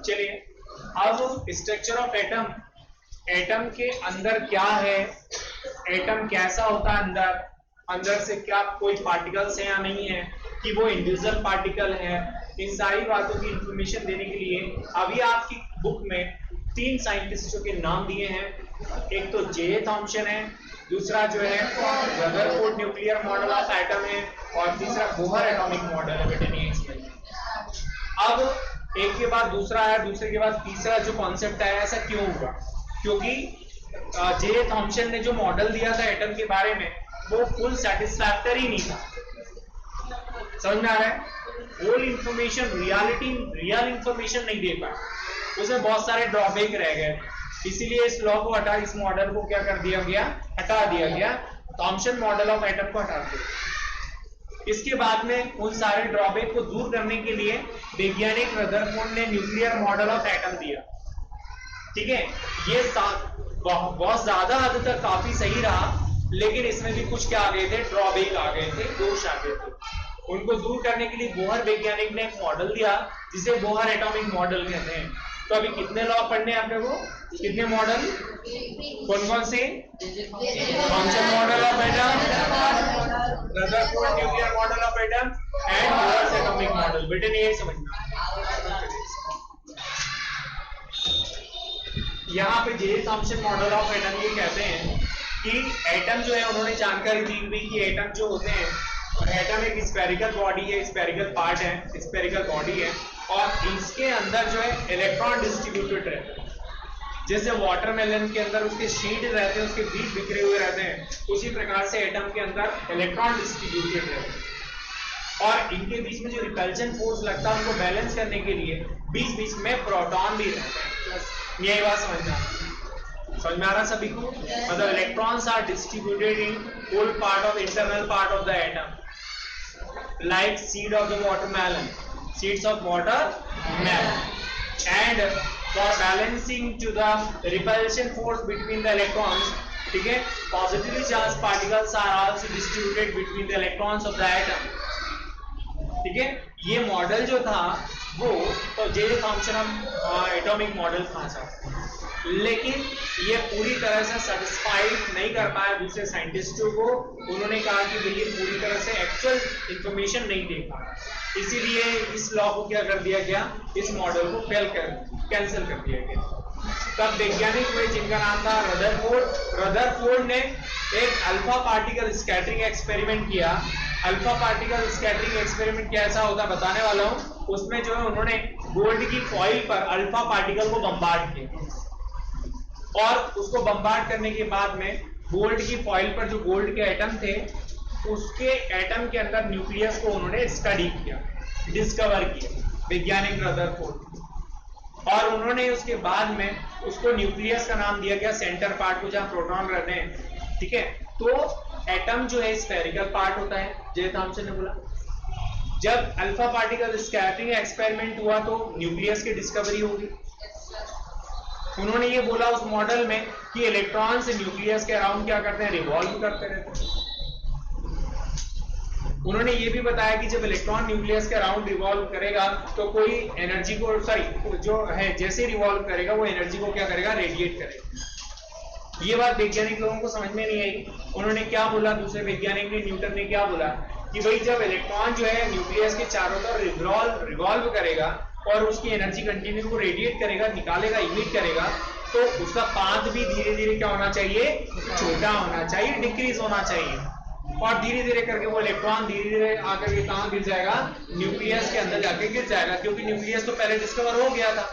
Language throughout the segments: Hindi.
चलिए अब स्ट्रक्चर ऑफ एटम, एटम के अंदर क्या है, एटम कैसा होता है, अंदर अंदर से क्या कोई पार्टिकल्स है या नहीं है, कि वो इंडिविजुअल पार्टिकल है, इन सारी बातों की इंफॉर्मेशन देने के लिए अभी आपकी बुक में 3 साइंटिस्टों के नाम दिए हैं। एक तो जे थॉम्सन है, दूसरा जो है Rutherford nuclear model of atom है, और तीसरा बोहर एटॉमिक मॉडल है। बेटे नहीं इसमें अब एक के बाद दूसरा है, दूसरे के बाद तीसरा जो कॉन्सेप्ट है, ऐसा क्यों हुआ? क्योंकि जे थॉम्सन ने जो मॉडल दिया था एटम के बारे में वो फुल सेटिस्फैक्टरी नहीं था। समझ में आ रहा है? होल इंफॉर्मेशन रियल इंफॉर्मेशन नहीं दे पाया, उसमें बहुत सारे ड्रॉबैक रह गए, इसीलिए इस लॉ को हटा, इस मॉडल को क्या कर दिया गया, हटा दिया गया, थॉम्सन मॉडल ऑफ एटम को हटा दिया। इसके बाद में उन सारे ड्रॉबैक को दूर करने के लिए वैज्ञानिक रदरफोर्ड ने न्यूक्लियर मॉडल ऑफ एटम दिया। ठीक है, ये बहुत ज्यादा हद तक काफी सही रहा, लेकिन इसमें भी कुछ क्या आ गए थे, ड्रॉबैक आ गए थे, दोष आ गए थे। उनको दूर करने के लिए बोहर वैज्ञानिक ने एक मॉडल दिया जिसे बोहर एटॉमिक मॉडल कहते हैं। तो अभी कितने लॉ पढ़ने हैं आपने को, कितने मॉडल, कौन कौन से? Thomson model of atom, Rutherford nuclear model of atom and Bohr atomic model. बेटे ने यही समझना। यहाँ पे J Thomson model of atom ये कहते हैं कि एटम जो है, उन्होंने जानकारी दी हुई कि एटम जो होते हैं, एटम एक स्फेरिकल बॉडी है, स्फेरिकल पार्ट है, स्फेरिकल बॉडी है, और इसके अंदर जो है इलेक्ट्रॉन डिस्ट्रीब्यूटेड रहते हैं। जैसे वाटरमेलन के अंदर उसके शीट रहते हैं, उसके बीज बिखरे हुए रहते हैं, उसी प्रकार से एटम के अंदर इलेक्ट्रॉन डिस्ट्रीब्यूटेड रहते हैं, और इनके बीच में जो रिपल्शन फोर्स लगता है उनको बैलेंस करने के लिए बीच बीच में प्रोटॉन भी रहते हैं। यही बात समझ में आ रहा सभी को? मतलब electrons are distributed in whole part of internal part of the atom, like seed of the watermelon, seeds of watermelon, and for balancing to the repulsion force between the electrons, ठीक है, positively charged particles are also distributed between the electrons of the atom। ठीक है, ये मॉडल जो था वो तो जे थॉम्सन एटॉमिक मॉडल था, लेकिन ये पूरी तरह से सेटिस्फाइड नहीं कर पाया दूसरे साइंटिस्टों को। उन्होंने कहा कि ये पूरी तरह से एक्चुअल इंफॉर्मेशन नहीं दे पाया, इसीलिए इस लॉ को क्या कर दिया गया, इस मॉडल को कैंसिल कर दिया गया। तब वैज्ञानिक हुए जिनका नाम था रदरफोर्ड। रदरफोर्ड ने एक अल्फा पार्टिकल स्कैटरिंग एक्सपेरिमेंट किया। अल्फा पार्टिकल स्कैटरिंग एक्सपेरिमेंट कैसा होता बताने वाला हूं। उसमें जो है उन्होंने गोल्ड की फॉइल पर अल्फा पार्टिकल को बम्बार्ड किया, और उसको बम्बार्ड करने के बाद में गोल्ड की फॉइल पर जो गोल्ड के एटम थे, उसके एटम के अंदर न्यूक्लियस को उन्होंने स्टडी किया, डिस्कवर किया वैज्ञानिक रदरफोर्ड, और उन्होंने उसके बाद में उसको न्यूक्लियस का नाम दिया गया, सेंटर पार्ट को जहां प्रोटॉन रहते हैं। ठीक है, तो एटम जो है स्फेरिकल पार्ट होता है, जे थॉम्सन ने बोला। जब अल्फा पार्टिकल स्कैटरिंग एक्सपेरिमेंट हुआ तो न्यूक्लियस की डिस्कवरी होगी। उन्होंने ये बोला उस मॉडल में कि इलेक्ट्रॉन्स न्यूक्लियस के अराउंड क्या करते हैं, रिवॉल्व करते रहते हैं। उन्होंने ये भी बताया कि जब इलेक्ट्रॉन न्यूक्लियस के अराउंड रिवॉल्व करेगा तो कोई एनर्जी को, सॉरी जो है जैसे रिवॉल्व करेगा वो एनर्जी को क्या करेगा, रेडिएट करेगा। ये बात वैज्ञानिक लोगों को समझ में नहीं आई। उन्होंने क्या बोला, दूसरे वैज्ञानिक ने, न्यूटन ने क्या बोला कि भाई जब इलेक्ट्रॉन जो है न्यूक्लियस के चारों तरफ रिवॉल्व करेगा और उसकी एनर्जी कंटिन्यू को रेडिएट करेगा, निकालेगा, इमिट करेगा, तो उसका पाथ भी धीरे धीरे क्या होना चाहिए, छोटा होना चाहिए, डिक्रीज होना चाहिए, और धीरे धीरे करके वो इलेक्ट्रॉन धीरे धीरे आकर के कहां गिर जाएगा, न्यूक्लियस के अंदर जाके गिर जाएगा, क्योंकि न्यूक्लियस तो पहले डिस्कवर हो गया था।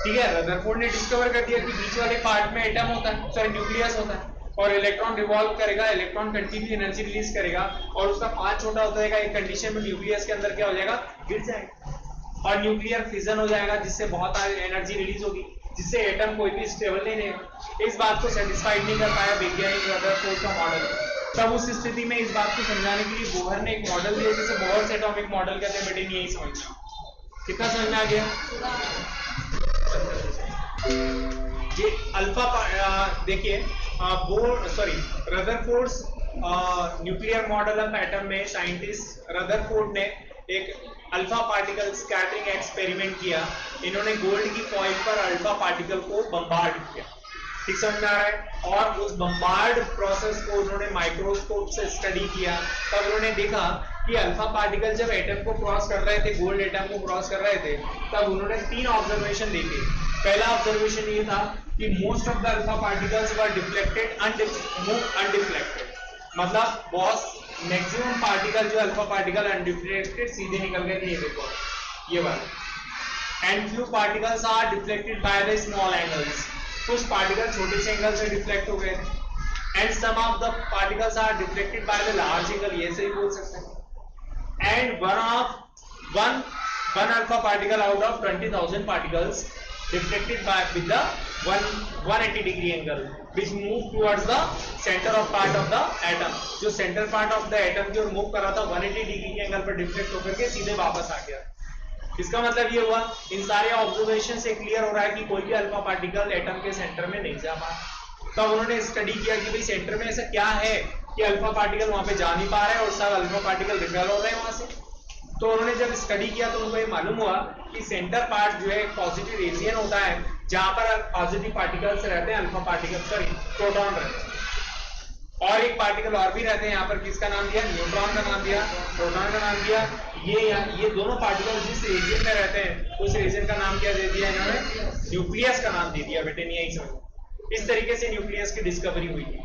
ठीक है, रदरफोर्ड ने डिस्कवर कर दिया कि बीच वाले पार्ट में एटम होता है, सॉरी न्यूक्लियस होता है, और इलेक्ट्रॉन रिवॉल्व करेगा, इलेक्ट्रॉन कंटिन्यू एनर्जी रिलीज करेगा, और उसका पाथ छोटा होता जाएगा। एक कंडीशन में न्यूक्लियस के अंदर क्या हो जाएगा, गिर जाएगा, और न्यूक्लियर फिजन हो जाएगा, जिससे बहुत सारी एनर्जी रिलीज होगी, जिससे एटम कोई भी स्टेबल नहीं रहेगा। इस बात को सेटिस्फाइड नहीं कर पाया वैज्ञानिक रदरफोर्ड का मॉडल। तब उस स्थिति में इस बात को समझाने के लिए बोहर ने एक मॉडल दिया जिसे बोहर एटॉमिक मॉडल कहते हैं। बेटे यही समझना, कितना समझ में आ गया? ये अल्फा देखिए, Rutherford's nuclear model of atom में साइंटिस्ट रदरफोर्ड ने एक अल्फा पार्टिकल स्कैटरिंग एक्सपेरिमेंट किया। इन्होंने गोल्ड की फॉइल पर अल्फा पार्टिकल को बम्बार्ड किया, ठीक समझ में आ रहा है। और उस बम्बार्ड प्रोसेस को उन्होंने माइक्रोस्कोप से स्टडी किया। तब उन्होंने देखा कि अल्फा पार्टिकल जब एटम को क्रॉस कर रहे थे, गोल्ड एटम को क्रॉस कर रहे थे, तब उन्होंने 3 ऑब्जर्वेशन देखे। पहला ऑब्जर्वेशन ये था कि most of the alpha particles were deflected undeflected, मतलब बहुत मैक्सिमम पार्टिकल जो अल्फा पार्टिकल अनडिफ्लेक्टेड सीधे निकल गए थे, ये देखो ये वाला। And few particles are deflected by the small angles, कुछ पार्टिकल छोटे से एंगल से डिफ्लेक्ट हो गए। And some of the particles are deflected by the large angle, ये सही बोल सकते हैं। And one alpha particle out of 20,000 particles deflected by with the 180 degree angle which move towards the center of part of the atom, जो centre part of the atom की ओर मूव कर रहा था 180 डिग्री के एंगल पर डिफ्लेक्ट होकर के सीधे वापस आ गया। इसका मतलब ये हुआ, इन सारे ऑब्जर्वेशन से क्लियर हो रहा है कि कोई भी अल्फा पार्टिकल एटम के सेंटर में नहीं जा पा। तब उन्होंने स्टडी किया कि भाई सेंटर में ऐसा क्या है कि अल्फा पार्टिकल वहां पे जा नहीं पा रहे और सब अल्फा पार्टिकल रिपेल हो रहे हैं वहां से। तो उन्होंने जब स्टडी किया तो उनको ये मालूम हुआ कि सेंटर पार्ट जो है पॉजिटिव रीजन होता है, जहां पर पॉजिटिव पार्टिकल्स रहते हैं, अल्फा पार्टिकल सॉरी प्रोटॉन रहते हैं। और एक पार्टिकल और भी रहते हैं यहाँ पर, किसका नाम दिया, न्यूट्रॉन का नाम दिया, प्रोटॉन का नाम दिया। ये दोनों पार्टिकल जिस रीजन में रहते हैं उस रीजन का नाम क्या दे दिया इन्होंने, न्यूक्लियस का नाम दे दिया बेटे, नहीं आई समझ। इस तरीके से न्यूक्लियस की डिस्कवरी हुई थी।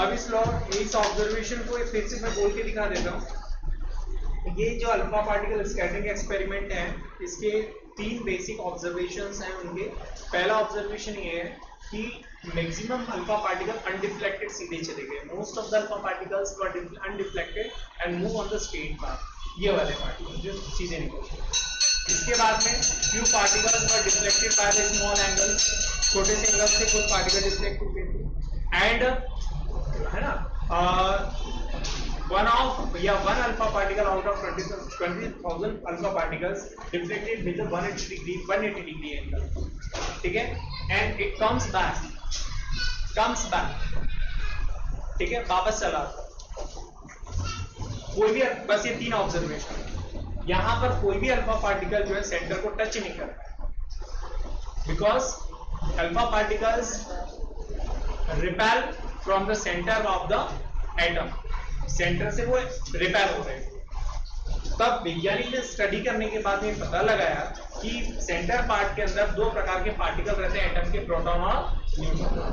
अब इस ऑब्जर्वेशन को फिर से मैं बोल के दिखा देता हूँ। ये जो अल्फा पार्टिकल स्कैटरिंग एक्सपेरिमेंट है, इसके 3 बेसिक ऑब्जर्वेशंस हैं उनके। पहला ऑब्जर्वेशन ये है कि मैक्सिमम अल्फा पार्टिकल अनडिफ्लेक्टेड सीधे चले गए, most of the alpha particles were undeflected and move on the straight path, ये वाले पार्टिकल जो सीधे निकल गए। इसके बाद में few particles were deflected by the small angle, छोटे से एंगल से कुछ पार्टिकल डिफ्लेक्ट हो गए थे। एंड है ना one alpha particle out of 20,000 alpha particles deflected with a 180 degree angle, ठीक है, and it comes back, ठीक है, वापस चला। कोई भी, बस ये 3 ऑब्जर्वेशन, यहां पर कोई भी अल्फा पार्टिकल जो है सेंटर को टच नहीं कर रहा, because alpha particles repel from the centre of the atom, centre से वो रिपेल हो रहे हैं। तब वैज्ञानिक ने स्टडी करने के बाद में पता लगाया कि सेंटर पार्ट के अंदर 2 प्रकार के पार्टिकल रहते हैं एटम के, प्रोटॉन और न्यूट्रॉन,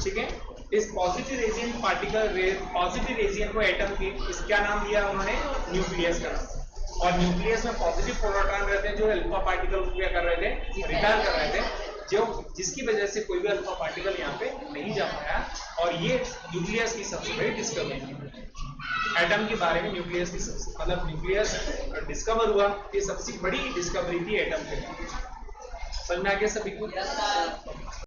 ठीक है। इस पॉजिटिव रीजन को एटम के क्या नाम दिया उन्होंने, न्यूक्लियस का नाम। और न्यूक्लियस में पॉजिटिव प्रोटॉन रहते हैं जो अल्फा पार्टिकल को क्या कर रहे थे, रिपेल कर रहे थे, जिसकी वजह से कोई भी अल्फा पार्टिकल यहाँ पे नहीं जा पाया। और ये न्यूक्लियस की सबसे बड़ी डिस्कवरी है एटम के बारे में। न्यूक्लियस की मतलब न्यूक्लियस डिस्कवर हुआ, ये सबसे बड़ी डिस्कवरी थी एटम के। समझ में आ गया सभी को?